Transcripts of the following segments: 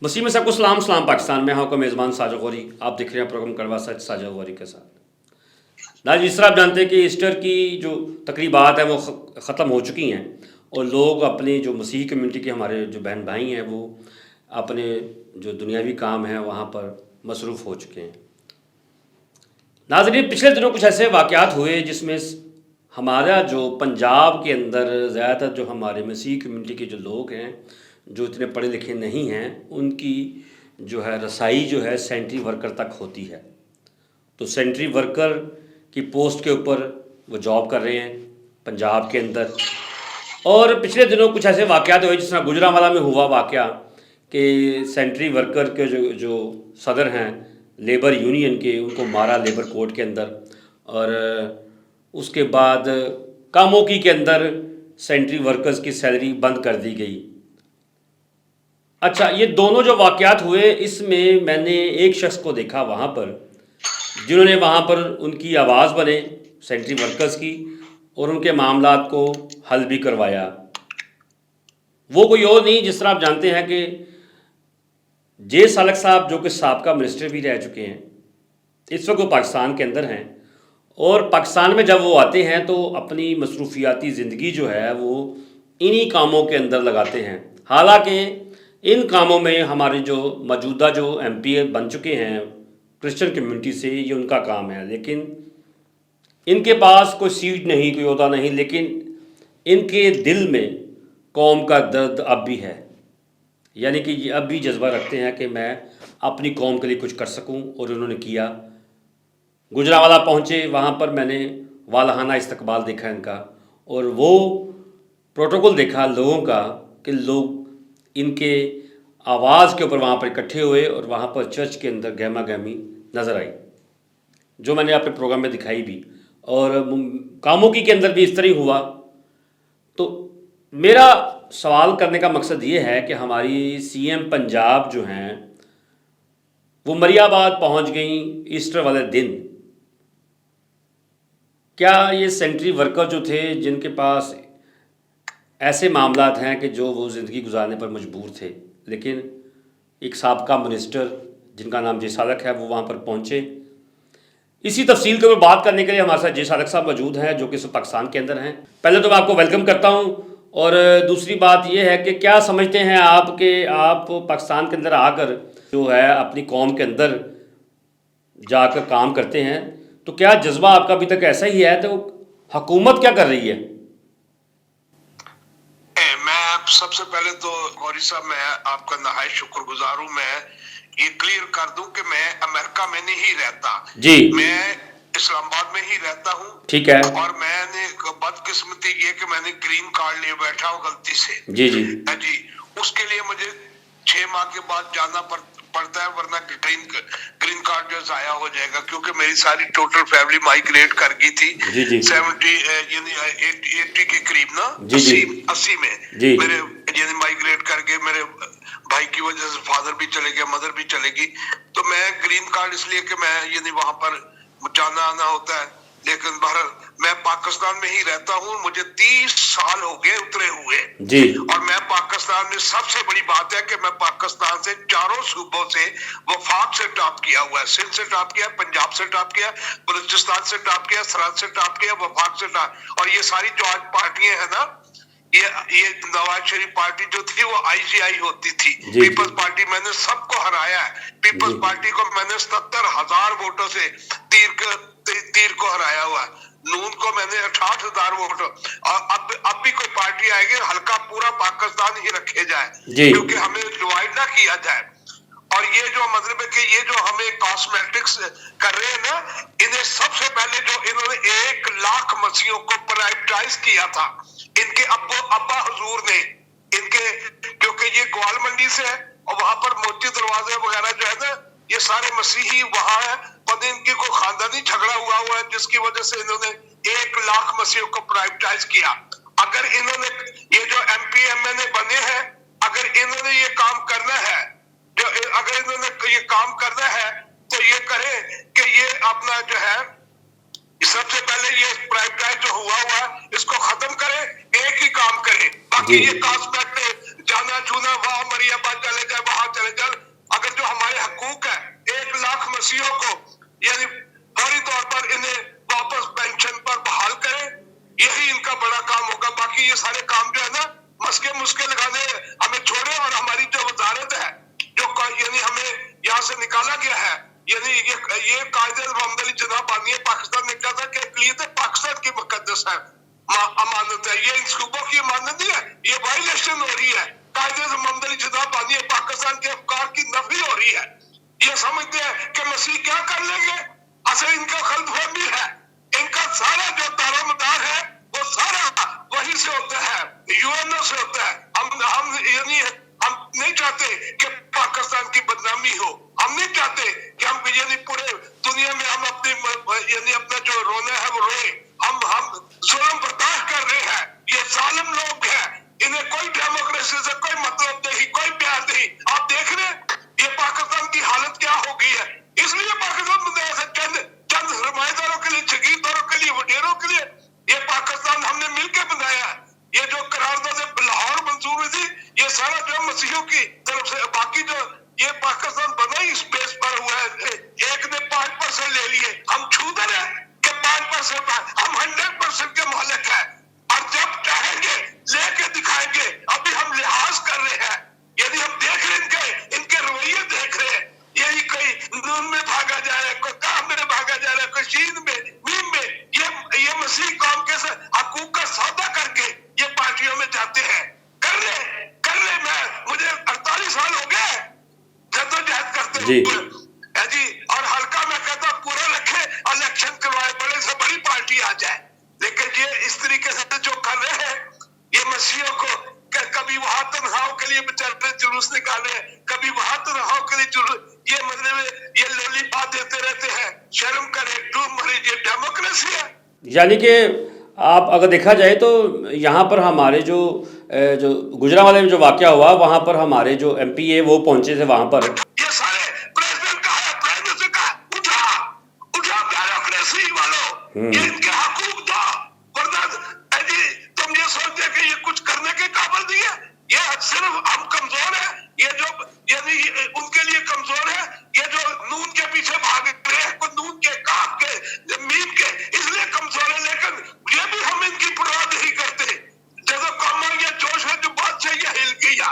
वसीम में सबको सलाम सलाम पाकिस्तान में हाँ का मेज़बान साजा गौरी। आप देख रहे हैं प्रोग्राम कड़वा सच साजा गौरी के साथ। नाज़रीन, जिस तरह आप जानते हैं कि ईस्टर की जो तकरीबात हैं वो ख़त्म हो चुकी हैं और लोग अपने जो मसीह कम्युनिटी के हमारे जो बहन भाई हैं वो अपने जो दुनियावी काम हैं वहाँ पर मसरूफ़ हो चुके हैं। नाज़रीन, पिछले दिनों कुछ ऐसे वाक़यात हुए जिसमें हमारा जो पंजाब के अंदर ज़्यादातर जो हमारे मसीह कम्युनिटी के जो लोग हैं जो इतने पढ़े लिखे नहीं हैं उनकी जो है रसाई जो है सेंट्री वर्कर तक होती है। तो सेंट्री वर्कर की पोस्ट के ऊपर वो जॉब कर रहे हैं पंजाब के अंदर। और पिछले दिनों कुछ ऐसे वाक़यात हुए जिस तरह गुजरांवाला में हुआ वाक़या कि सेंट्री वर्कर के जो सदर हैं लेबर यूनियन के, उनको मारा लेबर कोर्ट के अंदर। और उसके बाद कामोकी के अंदर सेंट्री वर्कर्स की सैलरी बंद कर दी गई। अच्छा, ये दोनों जो वाक़यात हुए इसमें मैंने एक शख्स को देखा वहाँ पर जिन्होंने वहाँ पर उनकी आवाज़ बने सेंट्री वर्कर्स की और उनके मामलात को हल भी करवाया। वो कोई और नहीं, जिस तरह आप जानते हैं कि जे सालक साहब जो कि साबका मिनिस्टर भी रह चुके हैं, इस वक्त वो पाकिस्तान के अंदर हैं। और पाकिस्तान में जब वो आते हैं तो अपनी मसरूफियाती ज़िंदगी जो है वो इन्हीं कामों के अंदर लगाते हैं। हालांकि इन कामों में हमारे जो मौजूदा जो MP बन चुके हैं क्रिश्चियन कम्युनिटी से, ये उनका काम है, लेकिन इनके पास कोई सीट नहीं, कोई ओहदा नहीं, लेकिन इनके दिल में कौम का दर्द अब भी है। यानी कि ये अब भी जज्बा रखते हैं कि मैं अपनी कौम के लिए कुछ कर सकूं, और उन्होंने किया। गुजरांवाला पहुँचे, वहाँ पर मैंने वालहाना इस्तकबाल देखा इनका, और वो प्रोटोकॉल देखा लोगों का कि लोग इनके आवाज़ के ऊपर वहाँ पर इकट्ठे हुए और वहाँ पर चर्च के अंदर गहमा गहमी नज़र आई, जो मैंने अपने प्रोग्राम में दिखाई भी। और कामोकी के अंदर भी इस तरह हुआ। तो मेरा सवाल करने का मकसद ये है कि हमारी CM पंजाब जो हैं वो मरियाबाद पहुँच गई ईस्टर वाले दिन। क्या ये सेंट्री वर्कर जो थे जिनके पास ऐसे मामलात हैं कि जो वो ज़िंदगी गुजारने पर मजबूर थे, लेकिन एक साबका मिनिस्टर जिनका नाम जे सालक है वो वहाँ पर पहुँचे। इसी तफसील के ऊपर बात करने के लिए हमारे साथ जे सालक साहब मौजूद हैं जो कि पाकिस्तान के अंदर हैं। पहले तो मैं आपको वेलकम करता हूँ, और दूसरी बात यह है कि क्या समझते हैं आप कि आप पाकिस्तान के अंदर आकर जो है अपनी कौम के अंदर जाकर काम करते हैं, तो क्या जज्बा आपका अभी तक ऐसा ही है? तो हुकूमत क्या कर रही है? मैं सबसे पहले तो गौरी साहब मैं आपका नहायत शुक्रगुजार हूँ। मैं ये क्लियर कर दूं कि मैं अमेरिका में नहीं रहता जी, मैं इस्लामाबाद में ही रहता हूँ। ठीक है। और मैंने बदकिस्मती ये कि मैंने ग्रीन कार्ड ले बैठा हूँ गलती से। जी जी जी, उसके लिए मुझे 6 माह के बाद जाना पड़ता है, वरना ग्रीन कार्ड जो जाया हो जाएगा, क्योंकि मेरी सारी टोटल फैमिली माइग्रेट कर गई थी। जी जी 70 यानी 80 के करीब ना, जी जी 80 में जी मेरे यानी माइग्रेट कर गए। मेरे भाई की वजह से फादर भी चले गए, मदर भी चलेगी। तो मैं ग्रीन कार्ड इसलिए कि मैं यानी वहां पर जाना आना होता है, लेकिन बहरहाल मैं पाकिस्तान में ही रहता हूँ। मुझे 30 साल हो गए उतरे हुए जी। और मैं पाकिस्तान में, सबसे बड़ी बात है कि मैं पाकिस्तान से चारों सूबों से वफाक से टॉप किया हुआ है। सिंध से टॉप किया, पंजाब से टॉप किया, बलूचिस्तान से टॉप किया, सरहद से टॉप किया, वफाक से टॉप। और ये सारी जो आज पार्टियां हैं ना, ये नवाज शरीफ पार्टी जो थी वो IGI होती थी, पीपल्स पार्टी, मैंने सबको हराया है। पीपल्स पार्टी को मैंने 77,000 वोटों से तीर को हराया हुआ है। नून को मैंने 68,000 वोट। और अब भी कोई पार्टी आएगी हल्का पूरा पाकिस्तान ही रखे जाए, क्योंकि हमें डिवाइड ना किया जाए। और ये जो मतलब है कि ये जो हमें कॉस्मेटिक्स कर रहे हैं ना, इन्हें सबसे पहले जो इन्होंने 1 लाख मसीहों को प्राइवेटाइज किया था इनके अब्बा हुजूर ने, इनके, क्योंकि ये ग्वाल मंडी से है और वहां पर मोती दरवाजे वगैरह जो है ना, ये सारे मसीही वहां है। पता इनकी कोई खानदानी झगड़ा हुआ है जिसकी वजह से इन्होंने 1 लाख मसीहों को प्राइवेटाइज किया। अगर इन्होंने ये जो MP MNA बने हैं, अगर इन्होंने ये काम करना है, अगर इन्होंने ये काम करना है तो ये करे कि ये अपना जो है सबसे पहले ये प्राइवेटाइज जो हुआ है इसको खत्म करे, एक ही काम करे। बाकी ये कॉस्मेटिक जाना चूना वहां मरियबा चले जाए, वहां चले जाए। अगर जो हमारे हकूक है 1 लाख मसीहों को यानी फौरी तौर पर इन्हें वापस पेंशन पर बहाल करें, यही इनका बड़ा काम होगा। बाकी ये सारे काम जो है ना मस्के मुस्के लगाने हमें छोड़े, और हमारी जो वजारत है जो यानी हमें यहाँ से निकाला गया है, यानी ये कायदे ममदली जनाब बानी पाकिस्तान ने कहा था कि अक़लियत पाकिस्तान की मुकद्दस है, अमानत है, ये इन सूबों की अमानत नहीं है, ये वायलेशन हो रही है। कायदे ममदली जनाब बानी पाकिस्तान के अफकार की नफी हो रही है। ये समझते हैं कि मसीह क्या कर लेंगे, असल इनका गलतफहमी है। इनका सारा जो दारोमदार है वो सारा वहीं से होता है, यूएनओ से होता है। हम यानी हम नहीं चाहते कि पाकिस्तान की बदनामी हो, हम नहीं चाहते कि हम यानी पूरे दुनिया में हम अपनी यानी अपना जो रोना है वो रोए। हम जुल्म बर्दाश्त कर रहे हैं, ये जालिम लोग हैं, इन्हें कोई डेमोक्रेसी से कोई मतलब नहीं, कोई प्यार नहीं। आप देख रहे हैं ये पाकिस्तान की हालत क्या हो गई है। इसलिए पाकिस्तान बनाया था चंद सरमाएदारों के लिए, जागीरदारों के लिए, वडेरों के लिए। ये पाकिस्तान हमने मिलकर बनाया। ये जो करारदाद लाहौर मंजूर हुई थी, ये सारा जो मसीहों की तरफ से, बाकी जो ये पाकिस्तान बना ही इस बेस पर हुआ है। एक ने 5% ले लिए, हम छूदर है कि 5% हम 100% के मालिक है, और जब चाहेंगे लेके दिखाएंगे। अभी हम लिहाज कर रहे हैं, यदि हम देख रहे हैं इनके रवैये देख रहे हैं, यही कोई नून में भागा जा रहा है, कोई काम में भागा जा रहा है, कोई शीन में मीम में। ये मसीह कौम के हकूक का सौदा करके ये पार्टियों में जाते हैं। कर ले मुझे 48 साल हो गए जद्दोजहद करते हुए जी, और हल्का मैं कहता पूरा रखे, इलेक्शन करवाए, बड़े से बड़ी पार्टी आ जाए। लेकिन ये इस तरीके से जो कर रहे हैं ये मसीहों को, कभी वहां तनहाओं के लिए बेचारे जुलूस निकाले, कभी वहां तनहाओं के लिए जुलूस, ये मतलब ये लोलीपॉप देते रहते हैं। शर्म करे, डूब मरे, ये डेमोक्रेसी है। यानी कि आप अगर देखा जाए तो यहाँ पर हमारे जो गुजरांवाले में जो वाक़या हुआ, वहाँ पर हमारे जो MP है वो पहुँचे थे वहाँ पर। ये सारे प्रेसिडेंट का है, प्राइम मिनिस्टर का, उठा ब्यूरोक्रेसी वालों, ये इनके हकूक दो, वरना जी तुम ये सोचते कि ये कुछ करने के काबिल नहीं है। ये सिर्फ हम कमजोर है, ये जो यानी उनके लिए कमजोर है, ये जो नून के पीछे भाग रहे हैं, को नून के काफ के मीम के, इसलिए कमजोर है। लेकिन ये भी हम इनकी परवाह नहीं करते। जब कमर ये जोश है जो बात चाहिए हिल गया।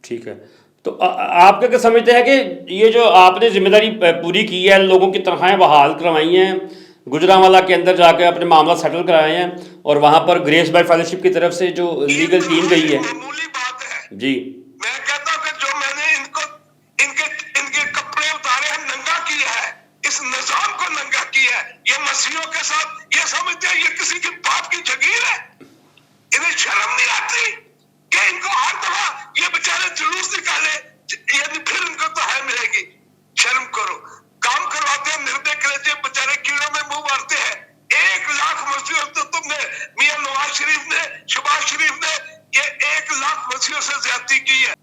ठीक है, तो आप क्या समझते हैं कि ये जो आपने जिम्मेदारी पूरी की है, लोगों की तनख्वाहें बहाल करवाई हैं, गुजरांवाला के अंदर जाकर अपने मामला सेटल कराए हैं, और वहाँ पर ग्रेस बाय फेलोशिप की तरफ से जो लीगल टीम गई है, मामूली बात है जी मैं कहता हूँ कि जो मैंने इनके कपड़े उतारे हैं, नंगा किया है, इस निजाम को नंगा किया है, ये मसीहों के साथ ये समझते हैं ये किसी के बाप की जागीर है। इन्हें शर्म नहीं आती कि इनको हर दफा ये बेचारे जुलूस निकाले, यानी फिर इनको तो है मिलेगी। शर्म करो, काम करवाते हैं, निर्दय करे, बेचारे कीड़ों में मुंह मारते हैं। 1 लाख मसीहों तो तुमने मियां नवाज शरीफ ने, शहबाज शरीफ ने ये 1 लाख मसीहों से ज्यादती की है।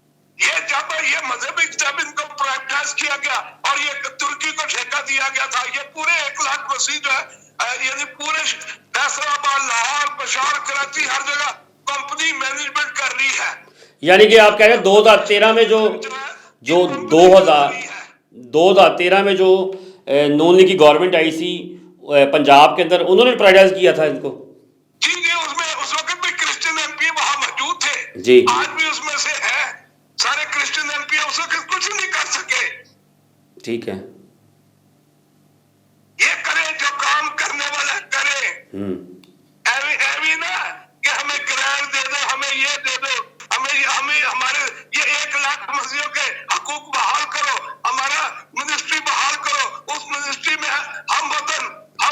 ये मजहबी जब इनको प्राइवेटाइज किया गया और ये तुर्की को ठेका दिया गया था, ये पूरे 1 लाख मसीह जो है यानी पूरे फैसलाबाद, लाहौर, पेशावर, कराची, हर जगह कंपनी मैनेजमेंट कर रही है। यानी कि आप कह रहे हैं 2013 में जो 2013 में जो नून लीग की गवर्नमेंट आई थी पंजाब के अंदर, उन्होंने प्राइवेटाइज किया था इनको। जी उसमें उस वक्त भी क्रिश्चियन MP वहां मौजूद थे जी, आज भी उसमें से है। सारे क्रिश्चियन MP उस वक्त कुछ नहीं कर सके। ठीक है, ये करे जो काम करने वाला करे। एवी ना कि हमें ग्रांट दे दो, हमें ये दे दो, हमें हमारे ये 1 लाख मसीहों के हकूक बहाल करो, हमारा मिनिस्ट्री बहाल करो, उस मिनिस्ट्री में हम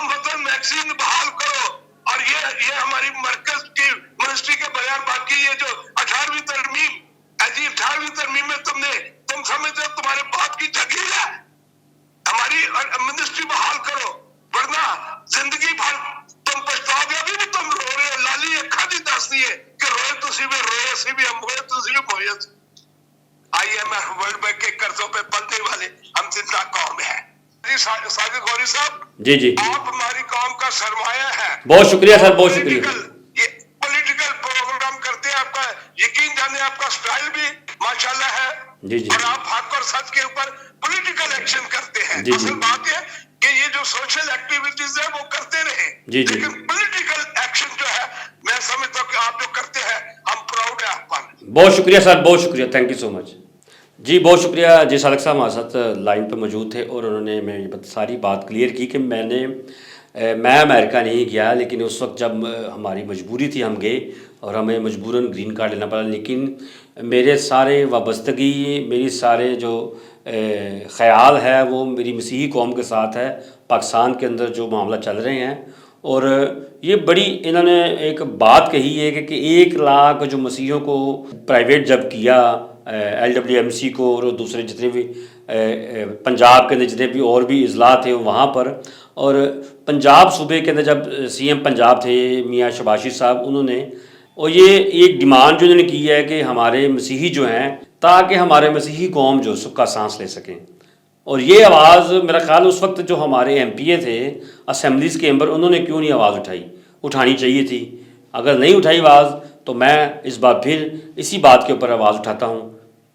वतन मैगजीन बहाल करो, और ये हमारी मरकज की मिनिस्ट्री के बगैर बाकी ये जो 18वीं तरमीम, अजी 18वीं तरमीम में तुम समझते हो तुम्हारे बाप की जागीर है, हमारी मिनिस्ट्री बहाल करो, वरना जिंदगी भर तुम पछताओगे। अभी भी तुम रो रहे हो, लाली अखा दी दसदी है कि रोए तुसी भी रोए, सी भी हम होए, तुसी भी होए। IMF वर्ल्ड बैंक के कर्जों पे पलने वाले हम जिंदा कौम है। जी साजिद गौरी साहब, जी आप हमारी कौम का सरमाया है। बहुत शुक्रिया सर, बहुत शुक्रिया। ये पॉलिटिकल प्रोग्राम करते हैं, आपका यकीन जाने जी जी और आप हक और सच के ऊपर पॉलिटिकल एक्शन करते हैं। जी जी असल बात है कि ये जो सोशल एक्टिविटीज है वो करते रहे, जी जी लेकिन पॉलिटिकल एक्शन जो है मैं समझता हूँ कि आप जो करते हैं हम प्राउड है आप पर। बहुत शुक्रिया सर, बहुत शुक्रिया, थैंक यू सो मच जी, बहुत शुक्रिया। जी सादिक साहब हमारे साथ लाइन पर मौजूद थे और उन्होंने मेरी सारी बात क्लियर की कि मैं अमेरिका नहीं गया, लेकिन उस वक्त जब हमारी मजबूरी थी हम गए और हमें मजबूरन ग्रीन कार्ड लेना पड़ा, लेकिन मेरे सारे वाबस्तगी, मेरी सारे जो ख़याल है वो मेरी मसीही कौम के साथ है, पाकिस्तान के अंदर जो मामला चल रहे हैं। और ये बड़ी इन्होंने एक बात कही है कि 1 लाख जो मसीहियों को प्राइवेट जब किया LWMC को और दूसरे जितने भी पंजाब के अंदर जितने भी और भी अजला थे वहाँ पर, और पंजाब सूबे के अंदर जब CM पंजाब थे मियाँ शबाशी साहब, उन्होंने और ये एक डिमांड जो उन्होंने की है कि हमारे मसीही जो हैं, ताकि हमारे मसीही कौम जो सुख का सांस ले सकें। और ये आवाज़ मेरा ख्याल उस वक्त जो हमारे MPA थे असम्बलीज़ के मेंबर, उन्होंने क्यों नहीं आवाज़ उठाई, उठानी चाहिए थी। अगर नहीं उठाई आवाज़ तो मैं इस बार फिर इसी बात के ऊपर आवाज़ उठाता हूँ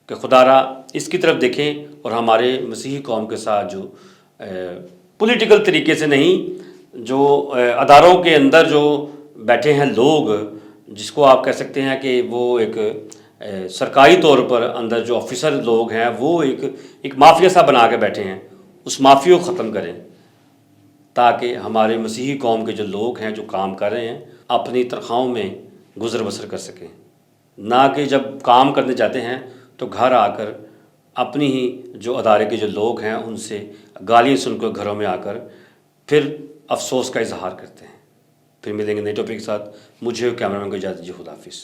कि खुदारा इसकी तरफ देखें और हमारे मसीही कौम के साथ जो पॉलिटिकल तरीके से नहीं, जो अदारों के अंदर जो बैठे हैं लोग, जिसको आप कह सकते हैं कि वो एक सरकारी तौर पर अंदर जो ऑफिसर लोग हैं वो एक माफिया सा बना के बैठे हैं, उस माफिया को ख़त्म करें ताकि हमारे मसीही कौम के जो लोग हैं जो काम कर रहे हैं अपनी तनख्वाहों में गुजर बसर कर सकें, ना कि जब काम करने जाते हैं तो घर आकर अपनी ही जो अदारे के जो लोग हैं उनसे गालियाँ सुनकर घरों में आकर फिर अफसोस का इजहार करते हैं। फिर मिलेंगे नए टॉपिक के साथ। मुझे कैमरामैन को इजाज़त दीजिए। खुदा हाफिज़।